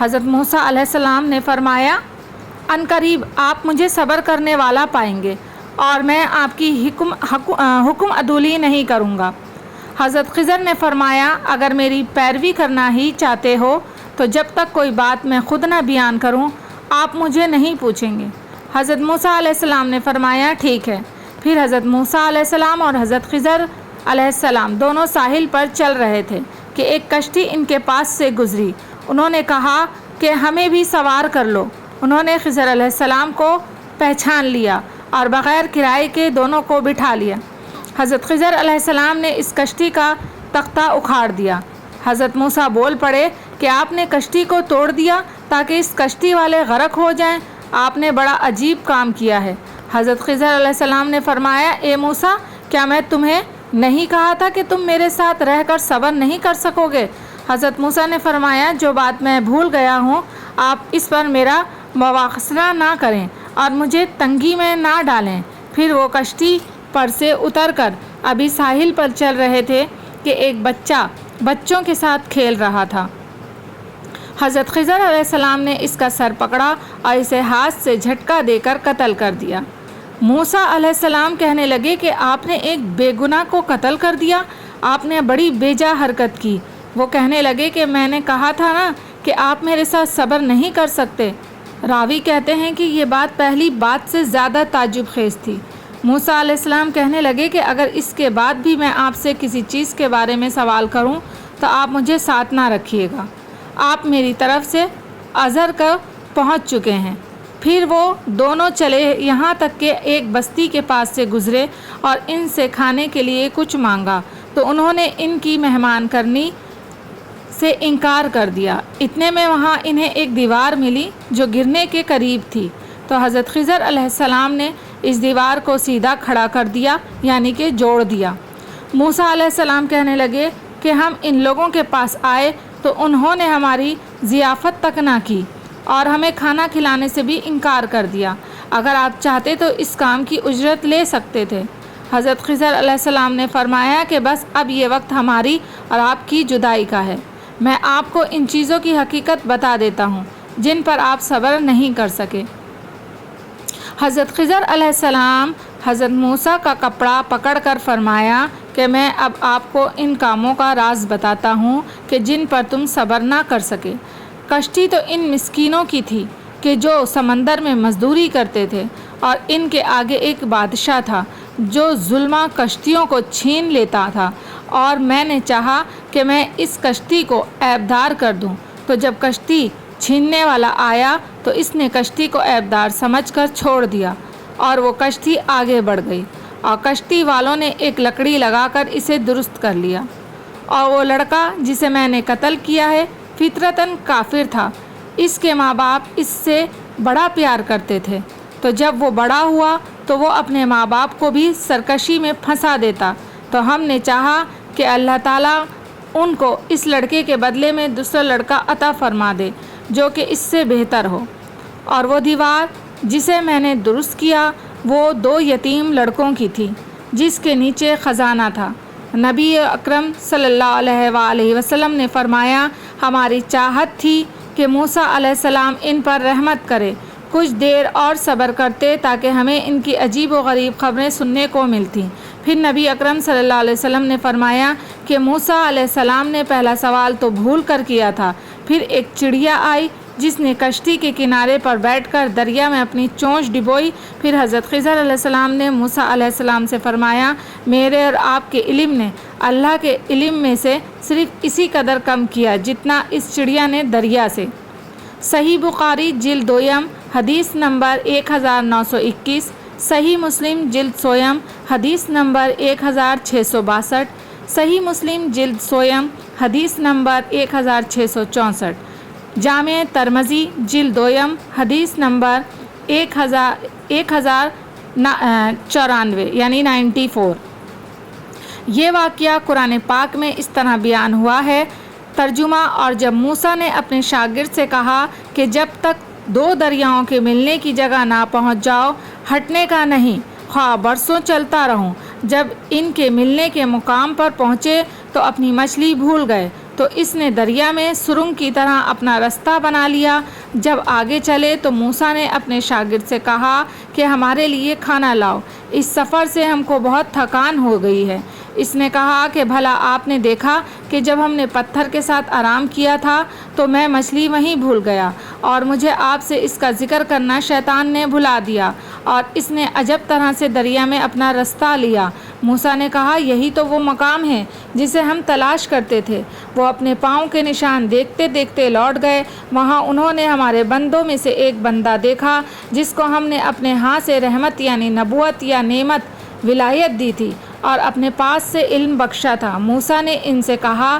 حضرت موسیٰ علیہ السلام نے فرمایا عنقریب آپ مجھے صبر کرنے والا پائیں گے اور میں آپ کی حکم عدولی نہیں کروں گا۔ حضرت خضر نے فرمایا اگر میری پیروی کرنا ہی چاہتے ہو تو جب تک کوئی بات میں خود نہ بیان کروں آپ مجھے نہیں پوچھیں گے۔ حضرت موسیٰ علیہ السلام نے فرمایا ٹھیک ہے۔ پھر حضرت موسیٰ علیہ السلام اور حضرت خضر علیہ السلام دونوں ساحل پر چل رہے تھے کہ ایک کشتی ان کے پاس سے گزری۔ انہوں نے کہا کہ ہمیں بھی سوار کر لو۔ انہوں نے خضر علیہ السلام کو پہچان لیا اور بغیر کرائے کے دونوں کو بٹھا لیا۔ حضرت خضر علیہ السلام نے اس کشتی کا تختہ اکھاڑ دیا۔ حضرت موسیٰ بول پڑے کہ آپ نے کشتی کو توڑ دیا تاکہ اس کشتی والے غرق ہو جائیں، آپ نے بڑا عجیب کام کیا ہے۔ حضرت خضر علیہ السلام نے فرمایا اے موسیٰ کیا میں تمہیں نہیں کہا تھا کہ تم میرے ساتھ رہ کر صبر نہیں کر سکو گے؟ حضرت موسیٰ نے فرمایا جو بات میں بھول گیا ہوں آپ اس پر میرا مواخذہ نہ کریں اور مجھے تنگی میں نہ ڈالیں۔ پھر وہ کشتی پر سے اتر کر ابھی ساحل پر چل رہے تھے کہ ایک بچہ بچوں کے ساتھ کھیل رہا تھا۔ حضرت خضر علیہ السلام نے اس کا سر پکڑا اور اسے ہاتھ سے جھٹکا دے کر قتل کر دیا۔ موسیٰ علیہ السلام کہنے لگے کہ آپ نے ایک بے گناہ کو قتل کر دیا، آپ نے بڑی بیجا حرکت کی۔ وہ کہنے لگے کہ میں نے کہا تھا نا کہ آپ میرے ساتھ صبر نہیں کر سکتے۔ راوی کہتے ہیں کہ یہ بات پہلی بات سے زیادہ تعجب خیز تھی۔ موسیٰ علیہ السلام کہنے لگے کہ اگر اس کے بعد بھی میں آپ سے کسی چیز کے بارے میں سوال کروں تو آپ مجھے ساتھ نہ رکھیے گا، آپ میری طرف سے عذر کر پہنچ چکے ہیں۔ پھر وہ دونوں چلے یہاں تک کہ ایک بستی کے پاس سے گزرے اور ان سے کھانے کے لیے کچھ مانگا تو انہوں نے ان کی مہمان کرنی سے انکار کر دیا۔ اتنے میں وہاں انہیں ایک دیوار ملی جو گرنے کے قریب تھی، تو حضرت خضر علیہ السلام نے اس دیوار کو سیدھا کھڑا کر دیا یعنی کہ جوڑ دیا۔ موسیٰ علیہ السلام کہنے لگے کہ ہم ان لوگوں کے پاس آئے تو انہوں نے ہماری ضیافت تک نہ کی اور ہمیں کھانا کھلانے سے بھی انکار کر دیا۔ اگر آپ چاہتے تو اس کام کی اجرت لے سکتے تھے۔ حضرت خضر علیہ السلام نے فرمایا کہ بس اب یہ وقت ہماری اور آپ کی جدائی کا ہے۔ میں آپ کو ان چیزوں کی حقیقت بتا دیتا ہوں جن پر آپ صبر نہیں کر سکے۔ حضرت خضر علیہ السلام حضرت موسیٰ کا کپڑا پکڑ کر فرمایا کہ میں اب آپ کو ان کاموں کا راز بتاتا ہوں کہ جن پر تم صبر نہ کر سکے۔ کشتی تو ان مسکینوں کی تھی کہ جو سمندر میں مزدوری کرتے تھے، اور ان کے آگے ایک بادشاہ تھا جو ظلمہ کشتیوں کو چھین لیتا تھا، اور میں نے چاہا کہ میں اس کشتی کو عیبدار کر دوں، تو جب کشتی چھیننے والا آیا تو اس نے کشتی کو عیبدار سمجھ کر چھوڑ دیا، اور وہ کشتی آگے بڑھ گئی، اور کشتی والوں نے ایک لکڑی لگا کر اسے درست کر لیا۔ اور وہ لڑکا جسے میں نے قتل کیا ہے فطرتاً کافر تھا، اس کے ماں باپ اس سے بڑا پیار کرتے تھے، تو جب وہ بڑا ہوا تو وہ اپنے ماں باپ کو بھی سرکشی میں پھنسا دیتا، تو ہم نے چاہا کہ اللہ تعالیٰ ان کو اس لڑکے کے بدلے میں دوسرا لڑکا عطا فرما دے جو کہ اس سے بہتر ہو۔ اور وہ دیوار جسے میں نے درست کیا وہ 2 یتیم لڑکوں کی تھی جس کے نیچے خزانہ تھا۔ نبی اکرم صلی اللہ علیہ وآلہ وسلم نے فرمایا ہماری چاہت تھی کہ موسیٰ علیہ السلام ان پر رحمت کرے، کچھ دیر اور صبر کرتے تاکہ ہمیں ان کی عجیب و غریب خبریں سننے کو ملتیں۔ پھر نبی اکرم صلی اللہ علیہ وسلم نے فرمایا کہ موسیٰ علیہ السلام نے پہلا سوال تو بھول کر کیا تھا، پھر ایک چڑیا آئی جس نے کشتی کے کنارے پر بیٹھ کر دریا میں اپنی چونچ ڈبوئی۔ پھر حضرت خضر علیہ السلام نے موسیٰ علیہ السلام سے فرمایا میرے اور آپ کے علم نے اللہ کے علم میں سے صرف اسی قدر کم کیا جتنا اس چڑیا نے دریا سے۔ صحیح بخاری جلد 2 حدیث نمبر 1921، صحیح مسلم جلد 2 حدیث نمبر 1662، صحیح مسلم جلد 2 حدیث نمبر 1664، جامع ترمذی جلد 2 حدیث نمبر 1094 یعنی 94۔ یہ واقعہ قرآن پاک میں اس طرح بیان ہوا ہے۔ ترجمہ: اور جب موسیٰ نے اپنے شاگرد سے کہا کہ جب تک 2 دریاؤں کے ملنے کی جگہ نہ پہنچ جاؤ ہٹنے کا نہیں، خواہ برسوں چلتا رہوں۔ جب ان کے ملنے کے مقام پر پہنچے تو اپنی مچھلی بھول گئے تو اس نے دریا میں سرنگ کی طرح اپنا راستہ بنا لیا۔ جب آگے چلے تو موسیٰ نے اپنے شاگرد سے کہا کہ ہمارے لیے کھانا لاؤ، اس سفر سے ہم کو بہت تھکان ہو گئی ہے۔ اس نے کہا کہ بھلا آپ نے دیکھا کہ جب ہم نے پتھر کے ساتھ آرام کیا تھا تو میں مچھلی وہیں بھول گیا، اور مجھے آپ سے اس کا ذکر کرنا شیطان نے بھلا دیا، اور اس نے عجب طرح سے دریا میں اپنا راستہ لیا۔ موسیٰ نے کہا یہی تو وہ مقام ہے جسے ہم تلاش کرتے تھے۔ وہ اپنے پاؤں کے نشان دیکھتے دیکھتے لوٹ گئے۔ وہاں انہوں نے ہمارے بندوں میں سے ایک بندہ دیکھا جس کو ہم نے اپنے ہاں سے رحمت یعنی نبوت یا نعمت ولایت دی تھی اور اپنے پاس سے علم بخشا تھا۔ موسیٰ نے ان سے کہا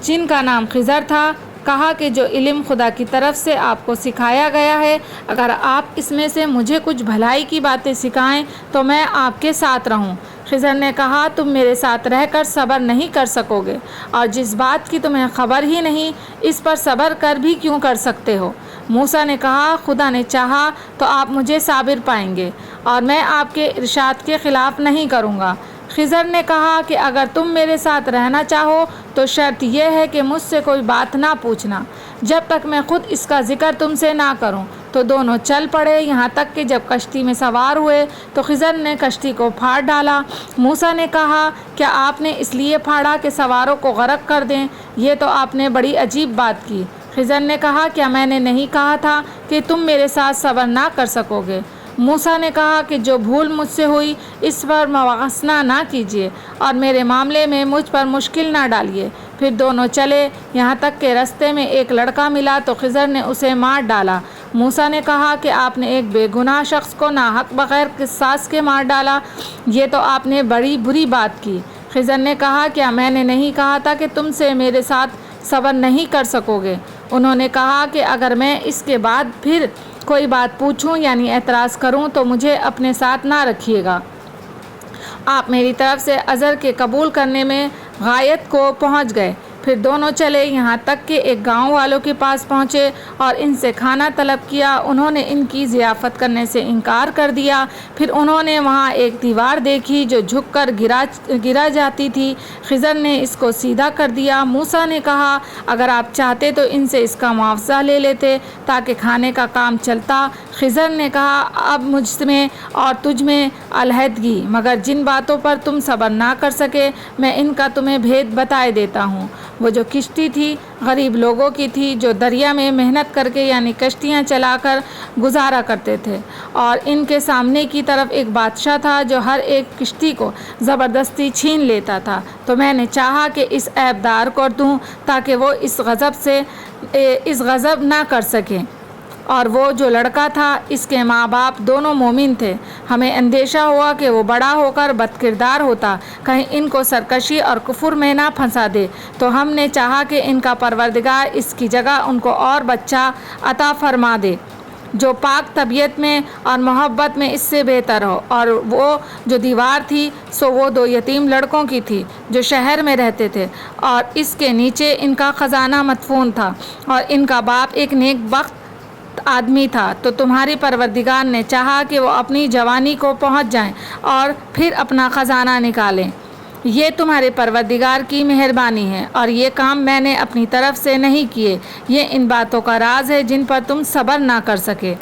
جن کا نام خضر تھا، کہا کہ جو علم خدا کی طرف سے آپ کو سکھایا گیا ہے، اگر آپ اس میں سے مجھے کچھ بھلائی کی باتیں سکھائیں تو میں آپ کے ساتھ رہوں۔ خضر نے کہا تم میرے ساتھ رہ کر صبر نہیں کر سکو گے، اور جس بات کی تمہیں خبر ہی نہیں اس پر صبر کر بھی کیوں کر سکتے ہو؟ موسیٰ نے کہا خدا نے چاہا تو آپ مجھے صابر پائیں گے، اور میں آپ کے ارشاد کے خلاف نہیں کروں گا۔ خضر نے کہا کہ اگر تم میرے ساتھ رہنا چاہو تو شرط یہ ہے کہ مجھ سے کوئی بات نہ پوچھنا جب تک میں خود اس کا ذکر تم سے نہ کروں۔ تو دونوں چل پڑے، یہاں تک کہ جب کشتی میں سوار ہوئے تو خضر نے کشتی کو پھاڑ ڈالا۔ موسیٰ نے کہا کیا آپ نے اس لیے پھاڑا کہ سواروں کو غرق کر دیں؟ یہ تو آپ نے بڑی عجیب بات کی۔ خضر نے کہا کیا میں نے نہیں کہا تھا کہ تم میرے ساتھ صبر نہ کر سکو گے؟ موسیٰ نے کہا کہ جو بھول مجھ سے ہوئی اس پر مواخذہ نہ کیجیے اور میرے معاملے میں مجھ پر مشکل نہ ڈالیے۔ پھر دونوں چلے، یہاں تک کہ رستے میں ایک لڑکا ملا تو خضر نے اسے مار ڈالا۔ موسیٰ نے کہا کہ آپ نے ایک بے گناہ شخص کو ناحق بغیر قصاص کے مار ڈالا، یہ تو آپ نے بڑی بری بات کی۔ خضر نے کہا کیا میں نے نہیں کہا تھا کہ تم سے میرے ساتھ صبر نہیں کر سکو گے؟ انہوں نے کہا کہ اگر میں اس کے بعد پھر کوئی بات پوچھوں یعنی اعتراض کروں تو مجھے اپنے ساتھ نہ رکھیے گا۔ آپ میری طرف سے عذر کے قبول کرنے میں غایت کو پہنچ گئے۔ پھر دونوں چلے، یہاں تک کہ ایک گاؤں والوں کے پاس پہنچے اور ان سے کھانا طلب کیا۔ انہوں نے ان کی ضیافت کرنے سے انکار کر دیا۔ پھر انہوں نے وہاں ایک دیوار دیکھی جو جھک کر گرا جاتی تھی۔ خضر نے اس کو سیدھا کر دیا۔ موسیٰ نے کہا اگر آپ چاہتے تو ان سے اس کا معاوضہ لے لیتے تاکہ کھانے کا کام چلتا۔ خضر نے کہا اب مجھ میں اور تجھ میں علیحدگی، مگر جن باتوں پر تم صبر نہ کر سکے میں ان کا تمہیں بھید بتائے دیتا ہوں۔ وہ جو کشتی تھی غریب لوگوں کی تھی جو دریا میں محنت کر کے یعنی کشتیاں چلا کر گزارا کرتے تھے، اور ان کے سامنے کی طرف ایک بادشاہ تھا جو ہر ایک کشتی کو زبردستی چھین لیتا تھا۔ تو میں نے چاہا کہ اس عیب دار کو دوں تاکہ وہ اس غضب نہ کر سکیں، اور وہ جو لڑکا تھا اس کے ماں باپ دونوں مومن تھے۔ ہمیں اندیشہ ہوا کہ وہ بڑا ہو کر بد کردار ہوتا، کہیں ان کو سرکشی اور کفر میں نہ پھنسا دے، تو ہم نے چاہا کہ ان کا پروردگار اس کی جگہ ان کو اور بچہ عطا فرما دے جو پاک طبیعت میں اور محبت میں اس سے بہتر ہو۔ اور وہ جو دیوار تھی سو وہ 2 یتیم لڑکوں کی تھی جو شہر میں رہتے تھے، اور اس کے نیچے ان کا خزانہ مدفون تھا، اور ان کا باپ ایک نیک بخت آدمی تھا۔ تو تمہاری پروردگار نے چاہا کہ وہ اپنی جوانی کو پہنچ جائیں اور پھر اپنا خزانہ نکالیں۔ یہ تمہارے پروردگار کی مہربانی ہے، اور یہ کام میں نے اپنی طرف سے نہیں کیے۔ یہ ان باتوں کا راز ہے جن پر تم صبر نہ کر سکے۔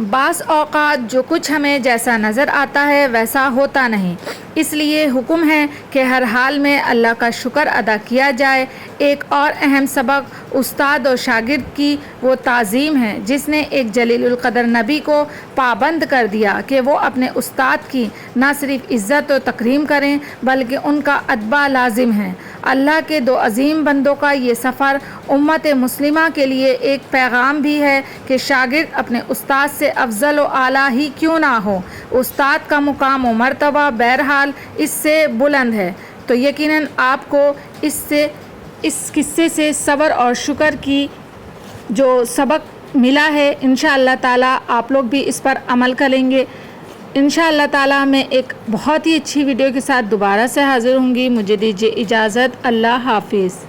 بعض اوقات جو کچھ ہمیں جیسا نظر آتا ہے ویسا ہوتا نہیں، اس لیے حکم ہے کہ ہر حال میں اللہ کا شکر ادا کیا جائے۔ ایک اور اہم سبق استاد اور شاگرد کی وہ تعظیم ہے جس نے ایک جلیل القدر نبی کو پابند کر دیا کہ وہ اپنے استاد کی نہ صرف عزت و تکریم کریں بلکہ ان کا اتباع لازم ہے۔ اللہ کے 2 عظیم بندوں کا یہ سفر امت مسلمہ کے لیے ایک پیغام بھی ہے کہ شاگرد اپنے استاد سے افضل و اعلیٰ ہی کیوں نہ ہو، استاد کا مقام و مرتبہ بہرحال اس سے بلند ہے۔ تو یقیناً آپ کو اس قصے سے صبر اور شکر کی جو سبق ملا ہے، انشاءاللہ تعالیٰ آپ لوگ بھی اس پر عمل کریں گے۔ انشاءاللہ تعالیٰ میں ایک بہت ہی اچھی ویڈیو کے ساتھ دوبارہ سے حاضر ہوں گی۔ مجھے دیجیے اجازت، اللہ حافظ۔